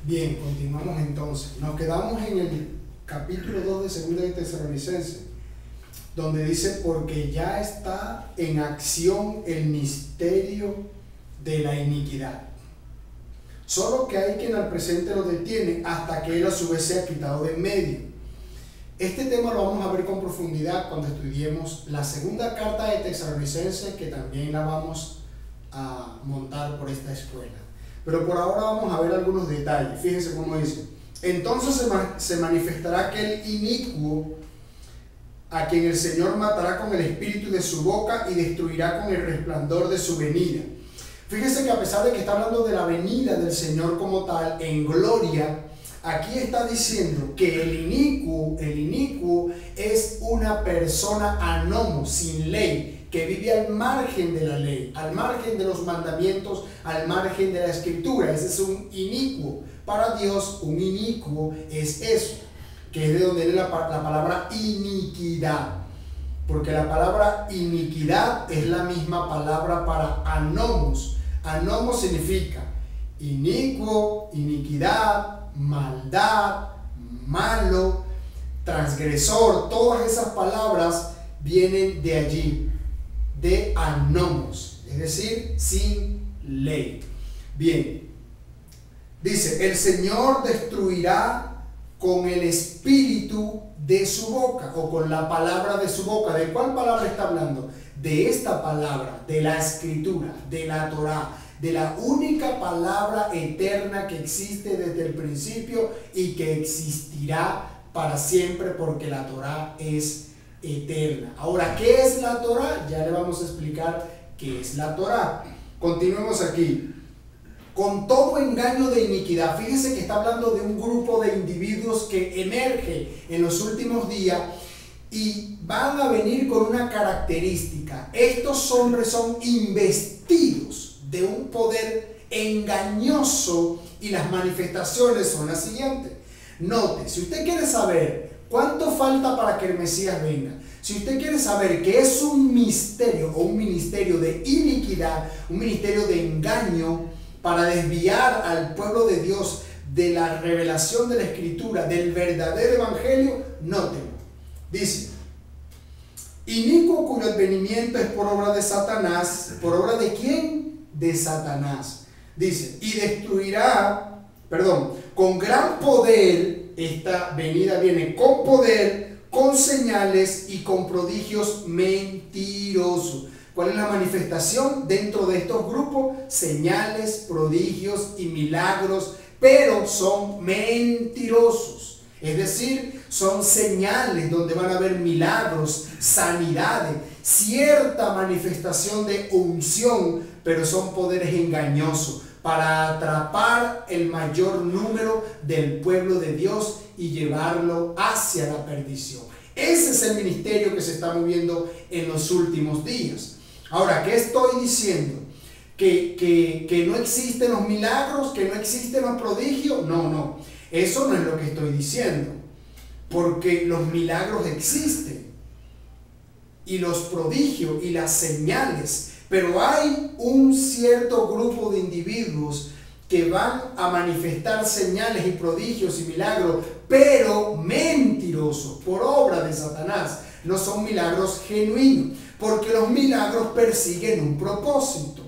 Bien, continuamos entonces. Nos quedamos en el capítulo 2 de Segunda de Tesalonicenses, donde dice, porque ya está en acción el misterio de la iniquidad. Solo que hay quien al presente lo detiene hasta que él a su vez sea quitado de en medio. Este tema lo vamos a ver con profundidad cuando estudiemos la segunda carta de Tesalonicenses, que también la vamos a montar por esta escuela. Pero por ahora vamos a ver algunos detalles. Fíjense cómo dice. Entonces se manifestará aquel inicuo a quien el Señor matará con el espíritu de su boca y destruirá con el resplandor de su venida. Fíjense que a pesar de que está hablando de la venida del Señor como tal, en gloria, aquí está diciendo que el inicuo es una persona anomo, sin ley, que vive al margen de la ley, al margen de los mandamientos, al margen de la escritura. Ese es un inicuo. Para Dios, un inicuo es eso, que es de donde viene la palabra iniquidad. Porque la palabra iniquidad es la misma palabra para anomos. Anomos significa inicuo, iniquidad, maldad, malo, transgresor. Todas esas palabras vienen de allí, de anomos, es decir, sin ley. Bien, dice, el Señor destruirá con el espíritu de su boca, o con la palabra de su boca. ¿De cuál palabra está hablando? De esta palabra, de la escritura, de la Torá, de la única palabra eterna que existe desde el principio y que existirá para siempre, porque la Torá es eterna. Ahora, ¿qué es la Torá? Ya le vamos a explicar qué es la Torá. Continuemos aquí. Con todo engaño de iniquidad. Fíjese que está hablando de un grupo de individuos que emerge en los últimos días y van a venir con una característica. Estos hombres son investidos de un poder engañoso y las manifestaciones son las siguientes. Note, si usted quiere saber cuánto falta para que el Mesías venga, si usted quiere saber qué es un misterio o un ministerio de iniquidad, un ministerio de engaño para desviar al pueblo de Dios de la revelación de la Escritura, del verdadero evangelio, nótelo. Dice, inicuo cuyo advenimiento es por obra de Satanás. ¿Por obra de quién? De Satanás. Dice, y destruirá, con gran poder. Esta venida viene con poder, con señales y con prodigios mentirosos. ¿Cuál es la manifestación dentro de estos grupos? Señales, prodigios y milagros, pero son mentirosos. Es decir, son señales donde van a haber milagros, sanidades, cierta manifestación de unción, pero son poderes engañosos para atrapar el mayor número del pueblo de Dios y llevarlo hacia la perdición. Ese es el ministerio que se está moviendo en los últimos días. Ahora, ¿qué estoy diciendo? ¿Que no existen los milagros? ¿Que no existen los prodigios? No. Eso no es lo que estoy diciendo. Porque los milagros existen. Y los prodigios y las señales. Pero hay un cierto grupo de individuos que van a manifestar señales y prodigios y milagros, pero mentirosos, por obra de Satanás. No son milagros genuinos, porque los milagros persiguen un propósito.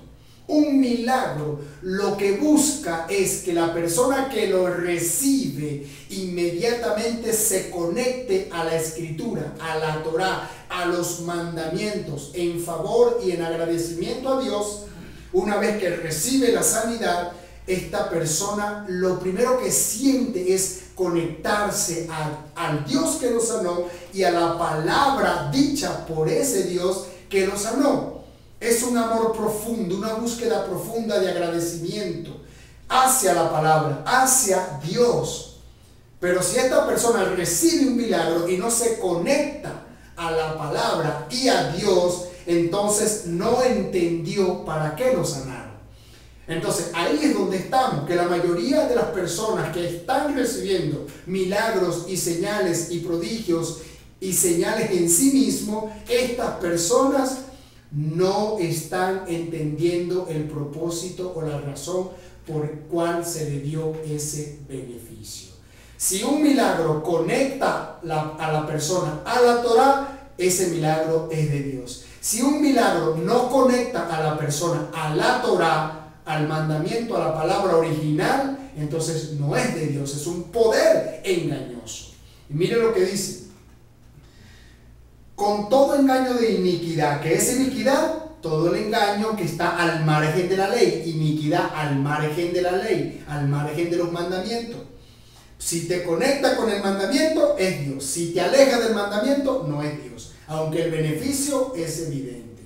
Un milagro lo que busca es que la persona que lo recibe inmediatamente se conecte a la Escritura, a la Torá, a los mandamientos, en favor y en agradecimiento a Dios. Una vez que recibe la sanidad, esta persona lo primero que siente es conectarse al Dios que lo sanó y a la palabra dicha por ese Dios que lo sanó. Es un amor profundo, una búsqueda profunda de agradecimiento hacia la palabra, hacia Dios. Pero si esta persona recibe un milagro y no se conecta a la palabra y a Dios, entonces no entendió para qué lo sanaron. Entonces ahí es donde estamos, que la mayoría de las personas que están recibiendo milagros y señales y prodigios y señales en sí mismo, estas personas no están entendiendo el propósito o la razón por cual se le dio ese beneficio. Si un milagro conecta a la persona a la Torá, ese milagro es de Dios. Si un milagro no conecta a la persona a la Torá, al mandamiento, a la palabra original, entonces no es de Dios, es un poder engañoso. Y mire lo que dice: con todo engaño de iniquidad. ¿Qué es iniquidad? Todo el engaño que está al margen de la ley. Iniquidad al margen de la ley, al margen de los mandamientos. Si te conecta con el mandamiento, es Dios. Si te aleja del mandamiento, no es Dios, aunque el beneficio es evidente.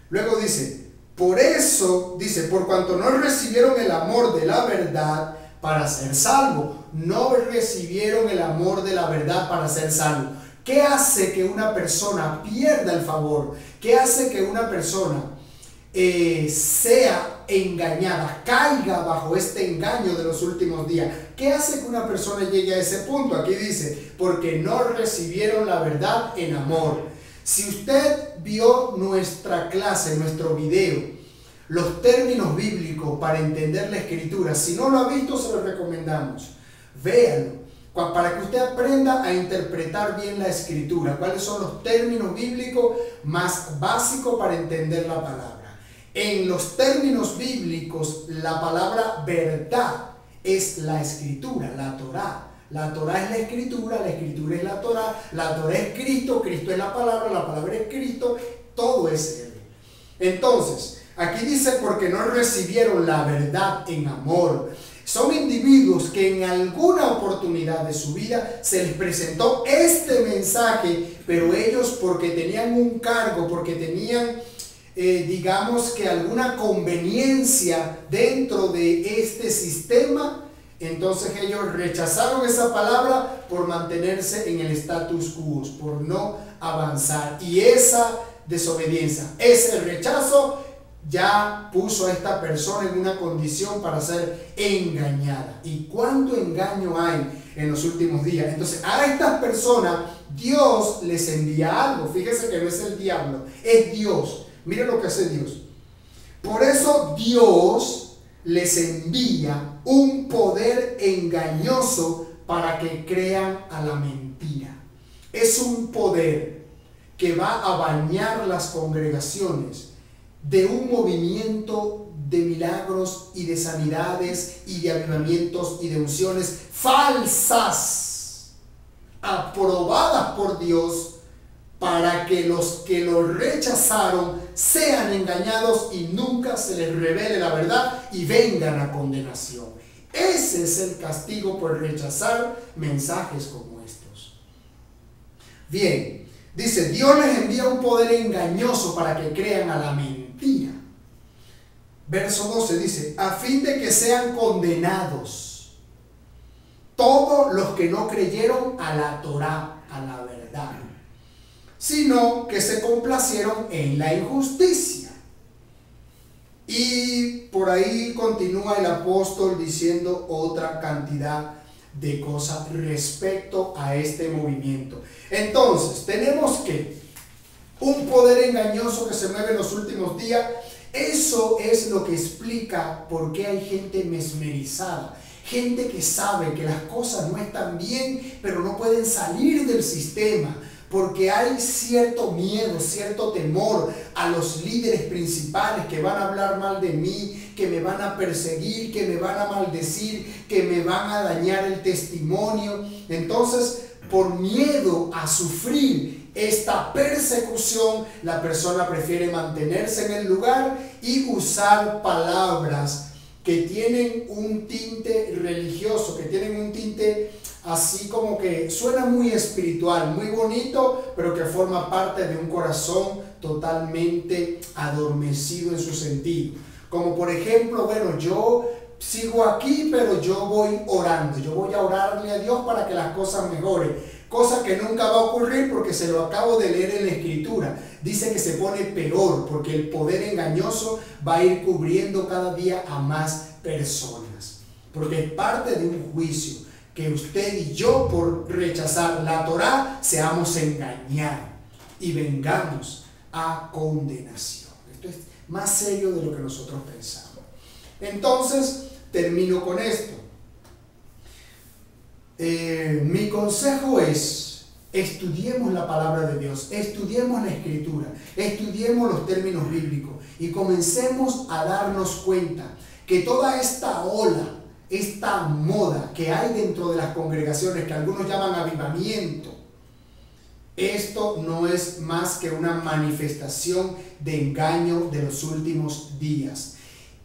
Luego dice, por eso, dice, por cuanto no recibieron el amor de la verdad para ser salvos. No recibieron el amor de la verdad para ser salvos. ¿Qué hace que una persona pierda el favor? ¿Qué hace que una persona sea engañada, caiga bajo este engaño de los últimos días? ¿Qué hace que una persona llegue a ese punto? Aquí dice, porque no recibieron la verdad en amor. Si usted vio nuestra clase, nuestro video, los términos bíblicos para entender la escritura, si no lo ha visto, se lo recomendamos. Véanlo, para que usted aprenda a interpretar bien la escritura, cuáles son los términos bíblicos más básicos para entender la palabra. En los términos bíblicos, la palabra verdad es la escritura, la Torá. La Torá es la escritura es la Torá es Cristo, Cristo es la palabra es Cristo, todo es Él. Entonces, aquí dice, porque no recibieron la verdad en amor. Son individuos que en alguna oportunidad de su vida se les presentó este mensaje, pero ellos, porque tenían un cargo, porque tenían, digamos que alguna conveniencia dentro de este sistema, entonces ellos rechazaron esa palabra por mantenerse en el status quo, por no avanzar. Y esa desobediencia, ese rechazo, ya puso a esta persona en una condición para ser engañada. ¿Y cuánto engaño hay en los últimos días? Entonces a estas personas Dios les envía algo. Fíjese que no es el diablo, es Dios. Mire lo que hace Dios. Por eso Dios les envía un poder engañoso para que crean a la mentira. Es un poder que va a bañar las congregaciones de un movimiento de milagros y de sanidades y de avivamientos y de unciones falsas, aprobadas por Dios, para que los que lo rechazaron sean engañados y nunca se les revele la verdad y vengan a condenación. Ese es el castigo por rechazar mensajes como estos. Bien, dice, Dios les envía un poder engañoso para que crean a la mentira. Verso 12 dice, a fin de que sean condenados todos los que no creyeron a la Torá, a la verdad, sino que se complacieron en la injusticia. Y por ahí continúa el apóstol diciendo otra cantidad de cosas respecto a este movimiento. Entonces, tenemos que un poder engañoso que se mueve en los últimos días. Eso es lo que explica por qué hay gente mesmerizada, gente que sabe que las cosas no están bien, pero no pueden salir del sistema, porque hay cierto miedo, cierto temor a los líderes principales que van a hablar mal de mí, que me van a perseguir, que me van a maldecir, que me van a dañar el testimonio. Entonces, por miedo a sufrir esta persecución, la persona prefiere mantenerse en el lugar y usar palabras que tienen un tinte religioso, que tienen un tinte así como que suena muy espiritual, muy bonito, pero que forma parte de un corazón totalmente adormecido en su sentido. Como por ejemplo, bueno, yo sigo aquí, pero yo voy orando, yo voy a orarle a Dios para que las cosas mejoren. Cosa que nunca va a ocurrir, porque se lo acabo de leer en la escritura. Dice que se pone peor porque el poder engañoso va a ir cubriendo cada día a más personas. Porque es parte de un juicio que usted y yo, por rechazar la Torá, seamos engañados y vengamos a condenación. Esto es más serio de lo que nosotros pensamos. Entonces, termino con esto. Mi consejo es: estudiemos la palabra de Dios, estudiemos la Escritura, estudiemos los términos bíblicos y comencemos a darnos cuenta que toda esta ola, esta moda que hay dentro de las congregaciones, que algunos llaman avivamiento, esto no es más que una manifestación de engaño de los últimos días.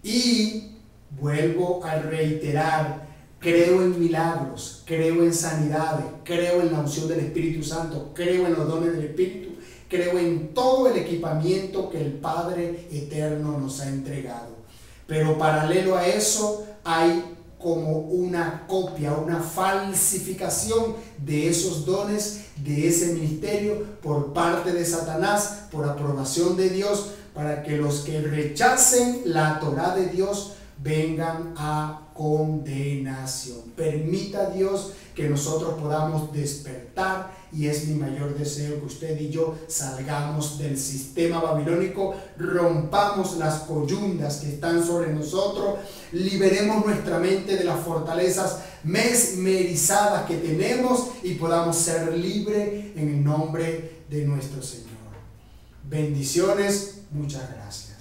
Y vuelvo a reiterar: creo en milagros, creo en sanidades, creo en la unción del Espíritu Santo, creo en los dones del Espíritu, creo en todo el equipamiento que el Padre Eterno nos ha entregado. Pero paralelo a eso hay como una copia, una falsificación de esos dones, de ese ministerio por parte de Satanás, por aprobación de Dios, para que los que rechacen la Torá de Dios vengan a condenación. Permita Dios que nosotros podamos despertar, y es mi mayor deseo que usted y yo salgamos del sistema babilónico, rompamos las coyundas que están sobre nosotros, liberemos nuestra mente de las fortalezas mesmerizadas que tenemos y podamos ser libres en el nombre de nuestro Señor. Bendiciones, muchas gracias.